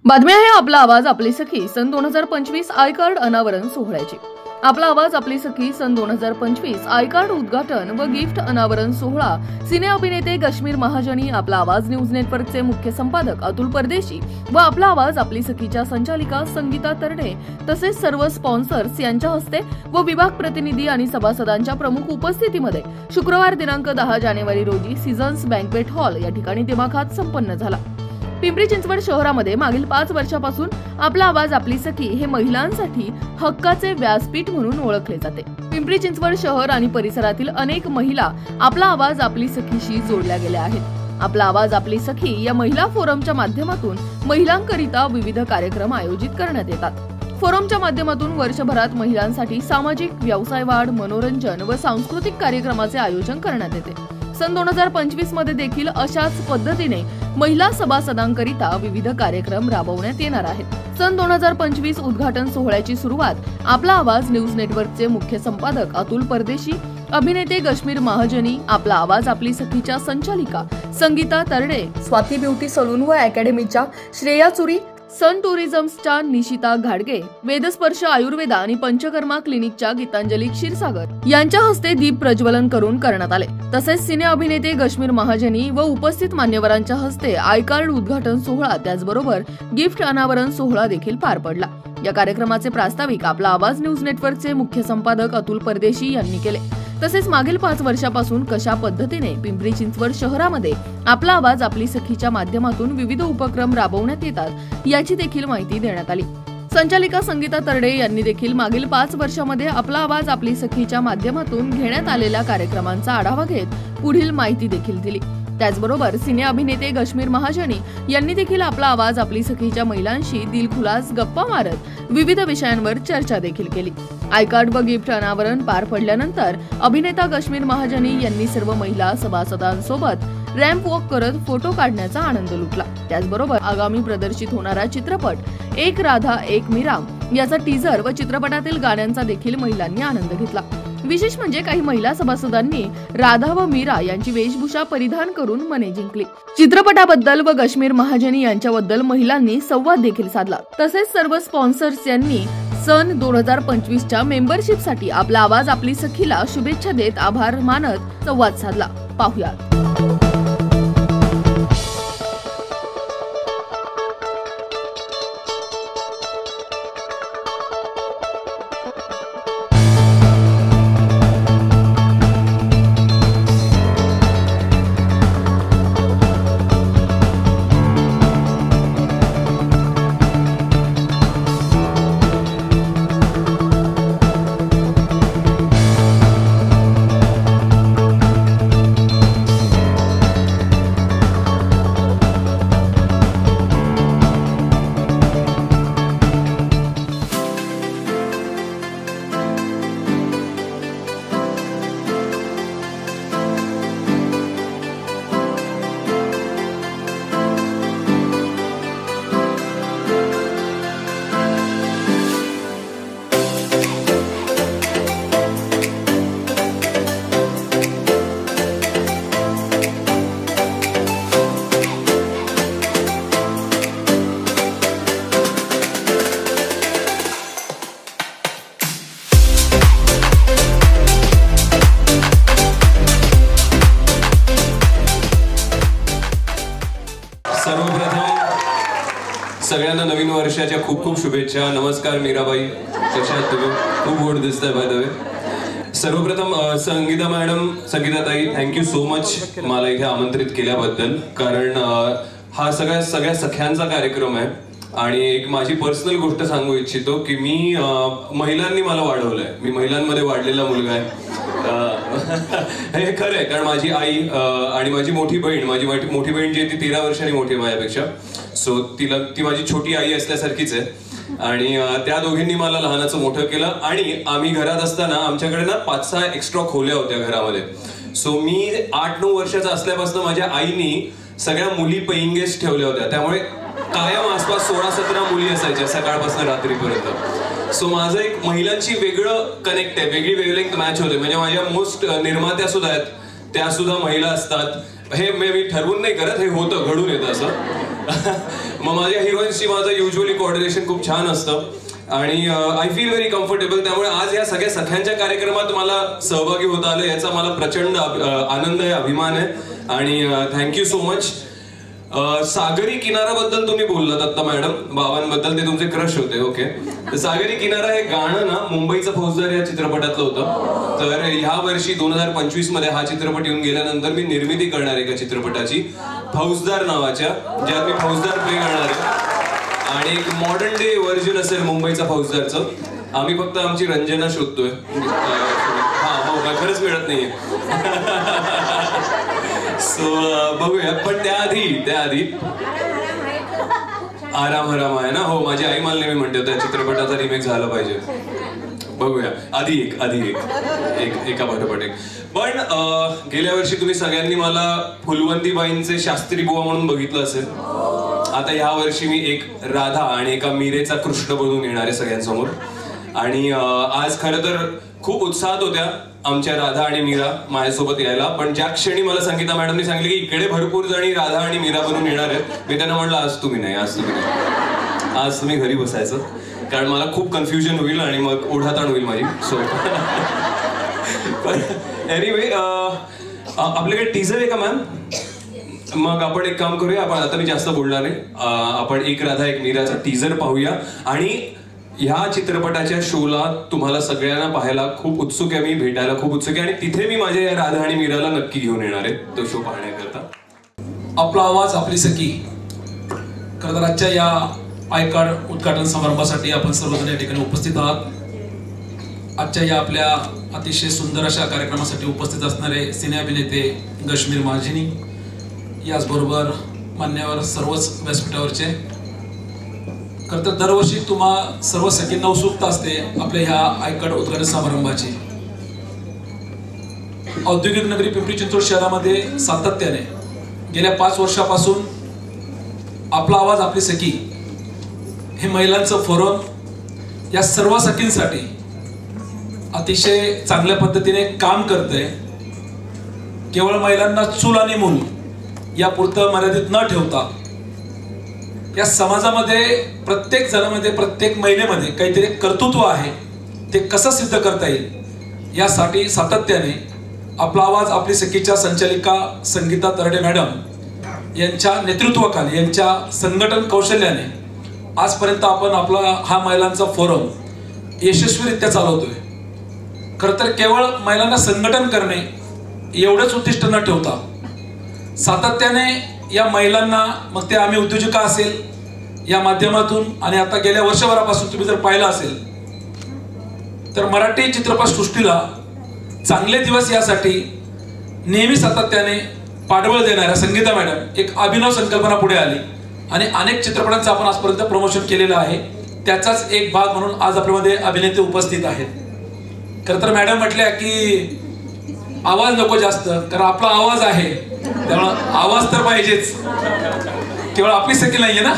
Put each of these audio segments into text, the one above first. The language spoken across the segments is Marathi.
बातमी आहे आपला आवाज आपली सखी सन 2025 आय कार्ड अनावरण सोहळ्याची। आपला आवाज आपली सखी सन 2025 आय कार्ड उद्घाटन व गिफ्ट अनावरण सोहळा सिने अभिनेते कश्मीर महाजनी, आपला आवाज न्यूज नेटवर्कचे मुख्य संपादक अतुल परदेशी व आपला आवाज आपली सखीच्या संचालिका संगीता तरडे तसेच सर्व स्पॉन्सर्स यांच्या हस्ते व विभाग प्रतिनिधी आणि सभासदांच्या प्रमुख उपस्थितीमध्ये शुक्रवार दिनांक 10 जानेवारी रोजी सीझन्स बँक्वेट हॉल या ठिकाणी दिमाखात संपन्न झाला। पिंपरी चिंचवड शहरामध्ये मागील 5 वर्षापासून आपला आवाज आपली सखी हे महिलांसाठी हक्काचे व्यासपीठ म्हणून ओळखले जाते। पिंपरी चिंचवड शहर आणि परिसरातील अनेक महिला आपला आवाज आपली सखीशी जोडल्या गेल्या आहेत। आपला आवाज आपली सखी या महिला फोरमच्या माध्यमातून महिलांकरिता विविध कार्यक्रम आयोजित करण्यात येतात। फोरमच्या माध्यमातून वर्षभरात महिलांसाठी सामाजिक, व्यवसाय वाढ, मनोरंजन व सांस्कृतिक कार्यक्रमाचे आयोजन करण्यात येते। सन 2025 मध्ये देखील अशाच पद्धतीने महिला सभासदांकरिता विविध कार्यक्रम राबवण्यात येणार आहेत। सन 2025 उद्घाटन सोहळ्याची सुरुवात आपला आवाज न्यूज नेटवर्कचे मुख्य संपादक अतुल परदेशी, अभिनेते कश्मीर महाजनी, आपला आवाज आपली सखीच्या संचालिका संगीता तरडे, स्वाती ब्युटी सलून व अकॅडमीच्या श्रेया चुरी, सन टुरिझम्सच्या निशिता घाडगे, वेदस्पर्श आयुर्वेदा आणि पंचकर्मा क्लिनिकच्या गीतांजली क्षीरसागर यांच्या हस्ते दीप प्रज्वलन करून करण्यात आले। तसेच सिने अभिनेते कश्मीर महाजनी व उपस्थित मान्यवरांच्या हस्ते आय कार्ड उद्घाटन सोहळा त्याचबरोबर गिफ्ट अनावरण सोहळा देखील पार पडला। या कार्यक्रमाचे प्रास्ताविक आपला आवाज न्यूज नेटवर्कचे मुख्य संपादक अतुल परदेशी यांनी केले। तसेच मागील 5 वर्षापासून कशा पद्धतीने पिंपरी चिंचवड शहरामध्ये आपला आवाज आपली सखीच्या माध्यमातून विविध उपक्रम राबवण्यात येतात याची देखील माहिती देण्यात आली। संचालिका संगीता तरडे यांनी देखील मागील 5 वर्षामध्ये आपला आवाज आपली सखीच्या माध्यमातून घेण्यात आलेल्या कार्यक्रमांचा आढावा घेत पुढील माहिती देखील दिली। त्याचबरोबर सिने अभिनेते कश्मीर महाजनी यांनी देखील आपला आवाज आपली सखीच्या महिलांशी दिलखुलास गप्पा मारत विविध विषयांवर चर्चा देखील केली। आय कार्ड व गिफ्ट अनावरण पार पडल्यानंतर अभिनेता कश्मीर महाजनी यांनी सर्व महिला सभासदांसोबत रॅम्प वॉक करत फोटो काढण्याचा आनंद लुटला। त्याचबरोबर आगामी प्रदर्शित होणारा चित्रपट एक राधा एक मीरा याचा टीझर व चित्रपटातील गाण्यांचा देखील महिलांनी आनंद घेतला। विशेष म्हणजे काही महिला सभासदांनी राधा व मीरा यांची वेशभूषा परिधान करून मने जिंकली। चित्रपटाबद्दल व कश्मीर महाजनी यांच्याबद्दल महिलांनी संवाद देखील साधला। तसेच सर्व स्पॉन्सर्स यांनी सन 2025 च्या मेंबरशिपसाठी आपला आवाज आपली सखीला शुभेच्छा देत आभार मानत संवाद साधला। पाहुयात। सगळ्यांना नवीन वर्षाच्या खूप खूप शुभेच्छा। नमस्कार मीराबाई, कशा आहात तुम्ही? खूप गोड दिसताय बाय द वे। सर्वप्रथम संगीता मॅडम, संगीता ताई, थँक्यू सो मच मला इथे आमंत्रित केल्याबद्दल। कारण हा सगळ्या सख्यांचा कार्यक्रम आहे आणि एक माझी पर्सनल गोष्ट सांगू इच्छितो की मी महिलांनी मला वाढवलंय, मी महिलांमध्ये वाढलेला मुलगा आहे। हे खरं आहे, कारण माझी आई आणि माझी मोठी बहीण जी आहे ती 13 वर्षांनी मोठी आहे माझ्यापेक्षा। सो ती माझी छोटी आई असल्यासारखीच आहे आणि त्या दोघींनी मला लहानाचं मोठं केलं। आणि आम्ही घरात असताना आमच्याकडे ना 5-6 एक्स्ट्रा खोल्या होत्या घरामध्ये। सो मी 8-9 वर्षाचा असल्यापासून माझ्या आईनी सगळ्या मुली पेइंग गेस्ट ठेवल्या होत्या, त्यामुळे कायम आसपास 16-17 मुली असायच्या सकाळपासून रात्रीपर्यंत। सो माझं एक महिलांची वेगळं कनेक्ट आहे, वेगळी वेवलेंथ मॅच होते। म्हणजे माझ्या मोस्ट निर्मात्या सुद्धा आहेत, त्या सुद्धा महिला असतात। हे मी ठरवून नाही करत, हे होतं, घडून येतं असं। मग माझ्या हिरोईन्सची माझं युजली कोऑर्डिनेशन खूप छान असतं आणि आय फील व्हेरी कम्फर्टेबल. त्यामुळे आज या सगळ्या सख्यांच्या कार्यक्रमात मला सहभागी होता आलं याचा मला प्रचंड आनंद आहे, अभिमान आहे आणि थँक्यू सो मच. सागरी किनाराबद्दल तुम्ही बोललात आता मॅडम, बाबांबद्दल, ते तुमचे क्रश होते. ओके, तर सागरी किनारा हे गाणं ना मुंबईचा फौजदार या चित्रपटातलं होतं. तर ह्या वर्षी 2025 मध्ये हा चित्रपट येऊन गेल्यानंतर मी निर्मिती करणार आहे एका चित्रपटाची फौजदार नावाच्या, ज्यात मी फौजदार प्ले करणार आहे आणि एक मॉडर्न डे व्हर्जन असेल मुंबईचा फौजदारचं. आम्ही फक्त आमची रंजना शोधतोय. हा हो, खरंच मिळत नाहीये. सो बघूया. पण त्याआधी आराम हराम आहे ना. हो, माझी आई मला नेहमी म्हणते त्या चित्रपटाचा रिमेक झाला पाहिजे. बघूया, आधी एक एका पाठोपाठ एक. पण गेल्या वर्षी तुम्ही सगळ्यांनी मला फुलवंतीबाईंचे शास्त्री बुवा म्हणून बघितलं असेल. आता ह्या वर्षी मी एक राधा आणि एका मीरेचा कृष्ण बनून येणार आहे सगळ्यांसमोर. आणि आज खरं तर खूप उत्साहात होत्या आमच्या राधा आणि मीरा माझ्यासोबत यायला. पण ज्या क्षणी मला संगीता मॅडमनी सांगितलं की इकडे भरपूर जणी राधा आणि मीरा बनून येणार आहेत, मी त्यांना म्हणलं आज तुम्ही नाही, आज तुम्ही घरी बसायचं, कारण मला खूप कन्फ्युजन होईल आणि मग ओढाताण होईल माझी. सो पण एनिवे, आपल्याकडे टीझर आहे का मॅम? मग आपण एक काम करूया, आपण आता मी जास्त बोलणार नाही, आपण एक राधा एक मीराचा टीझर पाहूया. आणि ह्या चित्रपटाच्या शोला तुम्हाला सगळ्यांना पाहायला खूप उत्सुक आहे, मी भेटायला खूप उत्सुक आहे आणि तिथे मी माझ्या या राधा आणि मीराला नक्की घेऊन येणार आहे तो शो पाहण्याकरता. आपला आवाज आपली सखी. खरं तर आजच्या या आय कार्ड उद्घाटन समारंभासाठी आपण सर्वजण या ठिकाणी उपस्थित आहात. आजच्या या आपल्या अतिशय सुंदर अशा कार्यक्रमासाठी उपस्थित असणारे सिने अभिनेते गश्मीर महाजनी, याचबरोबर मान्यवर सर्वच व्यासपीठावरचे. खरं तर दरवर्षी तुम्हा सर्व सखींना उत्सुकता असते आपल्या ह्या आय कार्ड उद्घाटन समारंभाची. औद्योगिक नगरी पिंपरी चिंचवड शहरामध्ये सातत्याने गेल्या 5 वर्षापासून आपला आवाज आपली सखी हे महिलांचं फोरम या सर्व सखींसाठी अतिशय चांगल्या पद्धतीने काम करते. केवळ महिलांना चूल आणि मूल यापुरतं मर्यादित न ठेवता या समाजामध्ये प्रत्येक जणामध्ये, प्रत्येक महिलेमध्ये काहीतरी कर्तृत्व आहे, ते कसं सिद्ध करता येईल यासाठी सातत्याने आपला आवाज आपली सखीच्या संचालिका संगीता तरडे मॅडम यांच्या नेतृत्वाखाली, यांच्या संघटन कौशल्याने आजपर्यंत आपण आपला हा महिलांचा फोरम यशस्वीरित्या चालवतोय. खरं तर केवळ महिलांना संघटन करणे एवढंच उद्दिष्ट न ठेवता सातत्याने या महिलांना, मग ते आम्ही उद्योजिका असेल या माध्यमातून आणि आता गेल्या वर्षभरापासून तुम्ही जर पाहिलं असेल तर मराठी चित्रपटसृष्टीला चांगले दिवस यासाठी नेहमी सातत्याने पाठबळ देणाऱ्या संगीता मॅडम एक अभिनव संकल्पना पुढे आली आणि अनेक चित्रपटांचं आपण आजपर्यंत प्रमोशन केलेलं आहे. त्याचाच एक भाग म्हणून आज आपल्यामध्ये अभिनेते उपस्थित आहेत. खरं तर मॅडम म्हटल्या की आवाज नको जास्त, कारण आपला आवाज आहे, त्यामुळे आवाज तर पाहिजेच, केवळ आपली सखी नाहीये ना.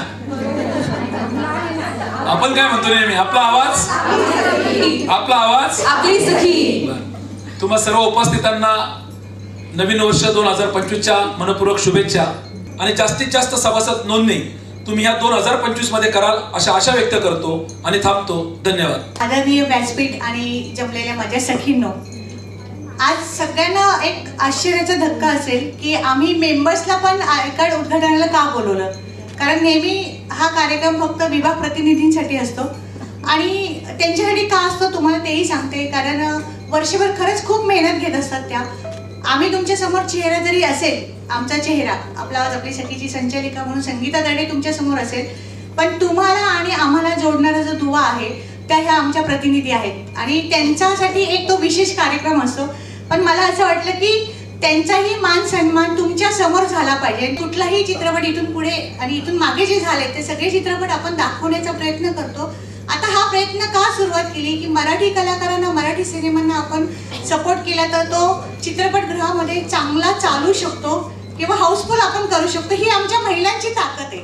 आपण काय म्हणतो नेहमी, आपला आवाज आपली सखी. तुम्हा सर्व उपस्थितांना नवीन वर्ष 2025च्या मनपूर्वक शुभेच्छा आणि जास्तीत जास्त सभासद नोंदणी तुम्ही ह्या 2025 मध्ये कराल अशा आशा व्यक्त करतो आणि थांबतो. धन्यवाद. आदरणीय व्यासपीठ आणि जमलेल्या माझ्या सखींनो, आज सगळ्यांना एक आश्चर्याचा धक्का असेल की आम्ही मेंबर्सला पण आय कार्ड उद्घाटनाला का बोलवलं. कारण नेहमी हा कार्यक्रम फक्त विभाग प्रतिनिधींसाठी असतो आणि त्यांच्यासाठी का असतो तुम्हाला तेही सांगते. कारण वर्षभर खरंच खूप मेहनत घेत असतात त्या. आम्ही तुमच्या समोर चेहरा जरी असेल, आमचा चेहरा आपला आवाज आपली सखीची संचालिका म्हणून संगीता तरडे तुमच्या समोर असेल, पण तुम्हाला आणि आम्हाला जोडणारा जो दुवा आहे त्या ह्या आमच्या प्रतिनिधी आहेत आणि त्यांच्यासाठी एक तो विशेष कार्यक्रम असतो. पण मला असं वाटलं की त्यांचाही मान सन्मान तुमच्या समोर झाला पाहिजे. कुठलाही चित्रपट इथून पुढे आणि इथून मागे जे झाले ते सगळे चित्रपट आपण दाखवण्याचा प्रयत्न करतो. आता हा प्रयत्न का सुरुवात केली की मराठी कलाकारांना, मराठी सिनेमांना आपण सपोर्ट केला तर तो चित्रपटगृहामध्ये चांगला चालू शकतो किंवा हाऊसफुल आपण करू शकतो. ही आमच्या महिलांची ताकद आहे.